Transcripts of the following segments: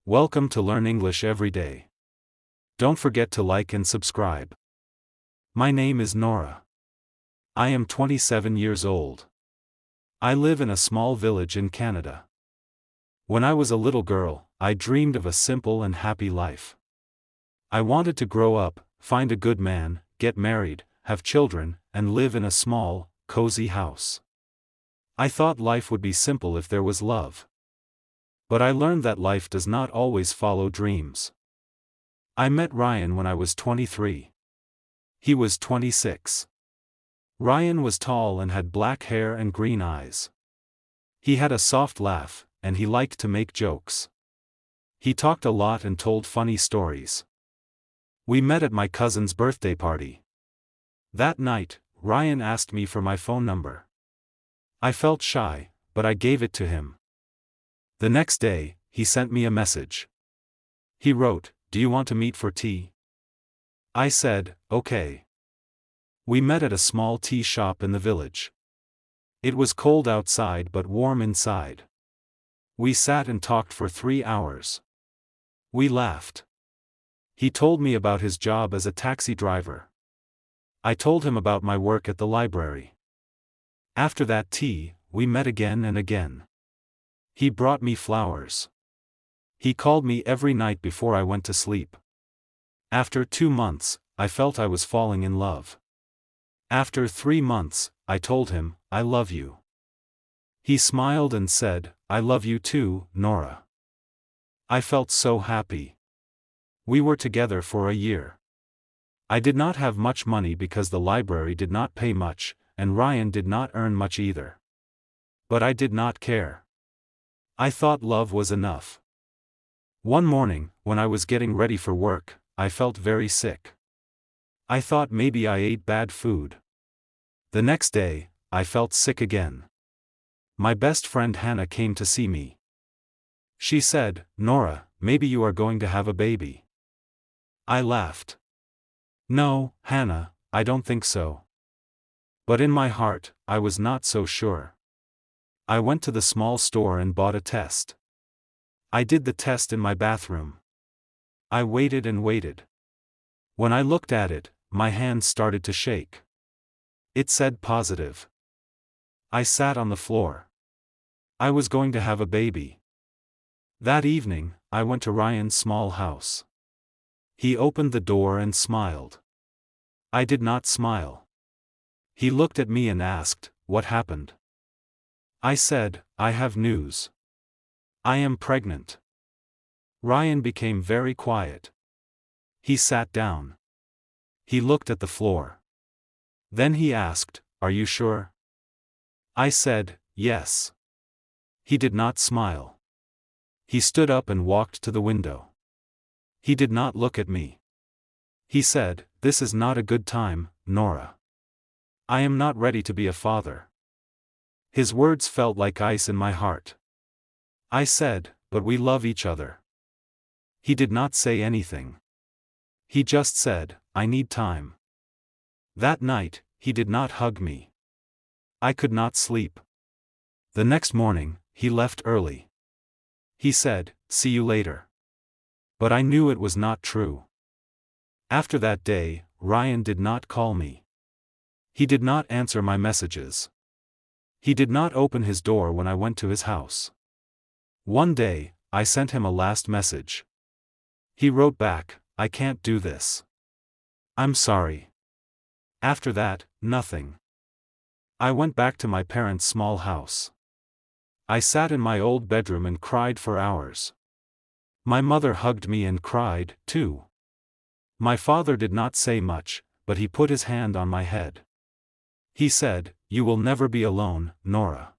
Welcome to Learn English Every Day. Don't forget to like and subscribe. My name is Nora. I am 27 years old. I live in a small village in Canada. When I was a little girl, I dreamed of a simple and happy life. I wanted to grow up, find a good man, get married, have children, and live in a small, cozy house. I thought life would be simple if there was love. But I learned that life does not always follow dreams. I met Ryan when I was 23. He was 26. Ryan was tall and had black hair and green eyes. He had a soft laugh, and he liked to make jokes. He talked a lot and told funny stories. We met at my cousin's birthday party. That night, Ryan asked me for my phone number. I felt shy, but I gave it to him. The next day, he sent me a message. He wrote, "Do you want to meet for tea?" I said, "Okay." We met at a small tea shop in the village. It was cold outside but warm inside. We sat and talked for 3 hours. We laughed. He told me about his job as a taxi driver. I told him about my work at the library. After that tea, we met again and again. He brought me flowers. He called me every night before I went to sleep. After 2 months, I felt I was falling in love. After 3 months, I told him, "I love you." He smiled and said, "I love you too, Nora." I felt so happy. We were together for a year. I did not have much money because the library did not pay much, and Ryan did not earn much either. But I did not care. I thought love was enough. One morning, when I was getting ready for work, I felt very sick. I thought maybe I ate bad food. The next day, I felt sick again. My best friend Hannah came to see me. She said, "Nora, maybe you are going to have a baby." I laughed. "No, Hannah, I don't think so." But in my heart, I was not so sure. I went to the small store and bought a test. I did the test in my bathroom. I waited and waited. When I looked at it, my hands started to shake. It said positive. I sat on the floor. I was going to have a baby. That evening, I went to Ryan's small house. He opened the door and smiled. I did not smile. He looked at me and asked, "What happened?" I said, "I have news. I am pregnant." Ryan became very quiet. He sat down. He looked at the floor. Then he asked, "Are you sure?" I said, "Yes." He did not smile. He stood up and walked to the window. He did not look at me. He said, "This is not a good time, Nora. I am not ready to be a father." His words felt like ice in my heart. I said, "But we love each other." He did not say anything. He just said, "I need time." That night, he did not hug me. I could not sleep. The next morning, he left early. He said, "See you later." But I knew it was not true. After that day, Ryan did not call me. He did not answer my messages. He did not open his door when I went to his house. One day, I sent him a last message. He wrote back, "I can't do this. I'm sorry." After that, nothing. I went back to my parents' small house. I sat in my old bedroom and cried for hours. My mother hugged me and cried, too. My father did not say much, but he put his hand on my head. He said, "You will never be alone, Nora."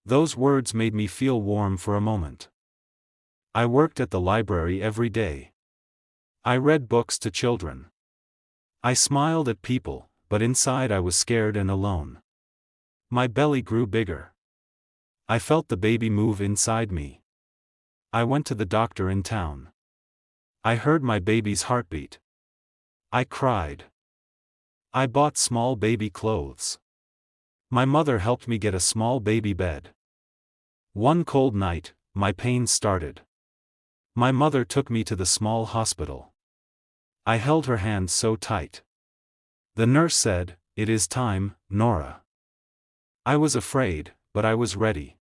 Those words made me feel warm for a moment. I worked at the library every day. I read books to children. I smiled at people, but inside I was scared and alone. My belly grew bigger. I felt the baby move inside me. I went to the doctor in town. I heard my baby's heartbeat. I cried. I bought small baby clothes. My mother helped me get a small baby bed. One cold night, my pain started. My mother took me to the small hospital. I held her hand so tight. The nurse said, "It is time, Nora." I was afraid, but I was ready.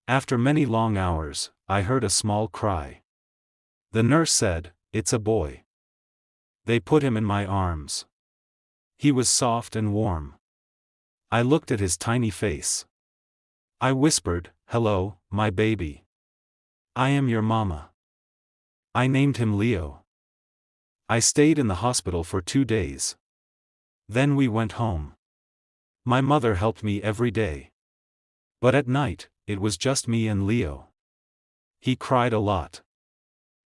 After many long hours, I heard a small cry. The nurse said, "It's a boy." They put him in my arms. He was soft and warm. I looked at his tiny face. I whispered, "Hello, my baby. I am your mama." I named him Leo. I stayed in the hospital for 2 days. Then we went home. My mother helped me every day. But at night, it was just me and Leo. He cried a lot.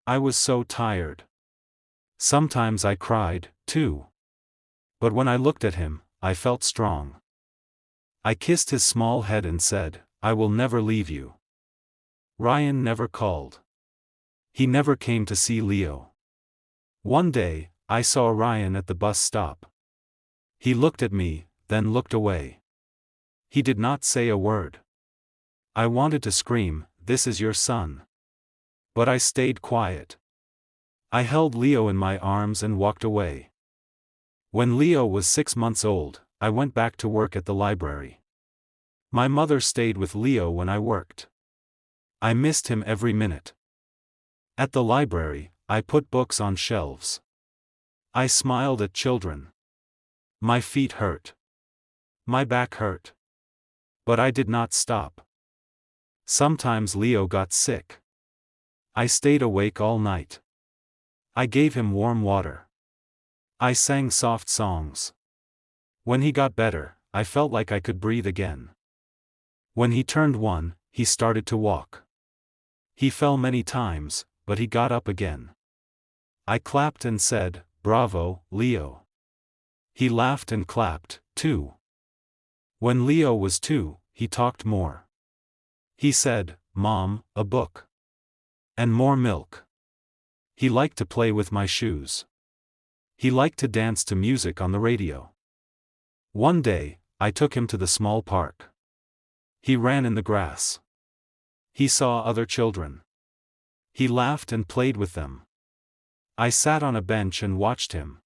I was so tired. Sometimes I cried, too. But when I looked at him, I felt strong. I kissed his small head and said, "I will never leave you." Ryan never called. He never came to see Leo. One day, I saw Ryan at the bus stop. He looked at me, then looked away. He did not say a word. I wanted to scream, "This is your son." But I stayed quiet. I held Leo in my arms and walked away. When Leo was 6 months old, I went back to work at the library. My mother stayed with Leo when I worked. I missed him every minute. At the library, I put books on shelves. I smiled at children. My feet hurt. My back hurt. But I did not stop. Sometimes Leo got sick. I stayed awake all night. I gave him warm water. I sang soft songs. When he got better, I felt like I could breathe again. When he turned 1, he started to walk. He fell many times, but he got up again. I clapped and said, "Bravo, Leo." He laughed and clapped, too. When Leo was 2, he talked more. He said, "Mom, a book. And more milk." He liked to play with my shoes. He liked to dance to music on the radio. One day, I took him to the small park. He ran in the grass. He saw other children. He laughed and played with them. I sat on a bench and watched him.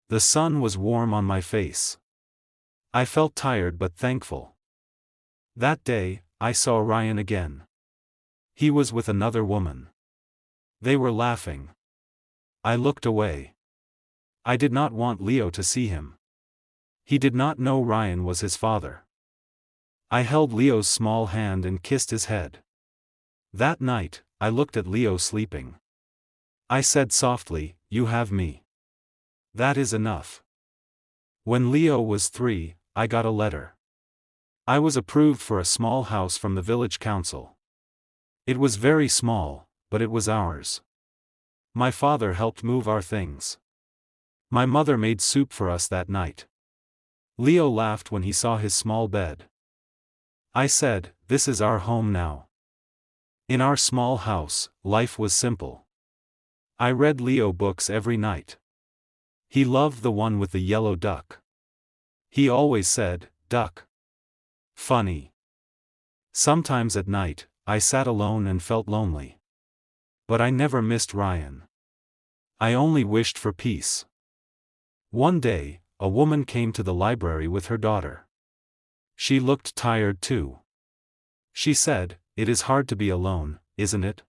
The sun was warm on my face. I felt tired but thankful. That day, I saw Ryan again. He was with another woman. They were laughing. I looked away. I did not want Leo to see him. He did not know Ryan was his father. I held Leo's small hand and kissed his head. That night, I looked at Leo sleeping. I said softly, "You have me. That is enough." When Leo was 3, I got a letter. I was approved for a small house from the village council. It was very small, but it was ours. My father helped move our things. My mother made soup for us that night. Leo laughed when he saw his small bed. I said, "This is our home now." In our small house, life was simple. I read Leo books every night. He loved the one with the yellow duck. He always said, "Duck." Funny. Sometimes at night, I sat alone and felt lonely. But I never missed Ryan. I only wished for peace. One day, a woman came to the library with her daughter. She looked tired too. She said, "It is hard to be alone, isn't it?"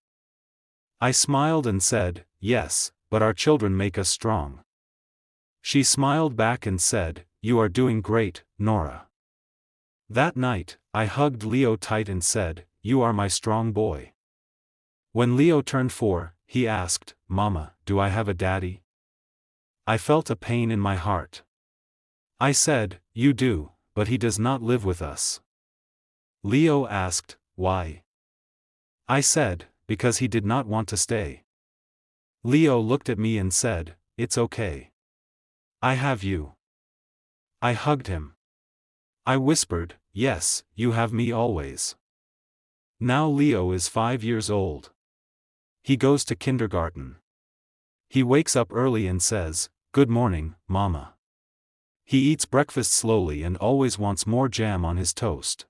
I smiled and said, "Yes, but our children make us strong." She smiled back and said, "You are doing great, Nora." That night, I hugged Leo tight and said, "You are my strong boy." When Leo turned 4, he asked, "Mama, do I have a daddy?" I felt a pain in my heart. I said, "You do, but he does not live with us." Leo asked, "Why?" I said, "Because he did not want to stay." Leo looked at me and said, "It's okay. I have you." I hugged him. I whispered, "Yes, you have me always." Now Leo is 5 years old. He goes to kindergarten. He wakes up early and says, "Good morning, Mama." He eats breakfast slowly and always wants more jam on his toast.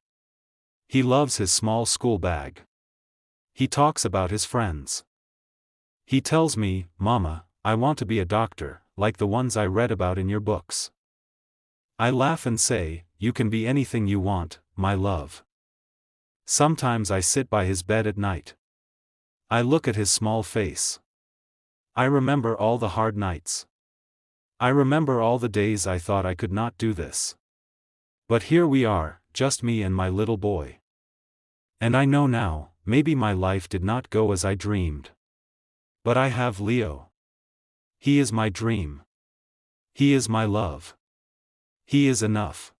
He loves his small school bag. He talks about his friends. He tells me, "Mama, I want to be a doctor, like the ones I read about in your books." I laugh and say, "You can be anything you want, my love." Sometimes I sit by his bed at night. I look at his small face. I remember all the hard nights. I remember all the days I thought I could not do this. But here we are, just me and my little boy. And I know now, maybe my life did not go as I dreamed. But I have Leo. He is my dream. He is my love. He is enough.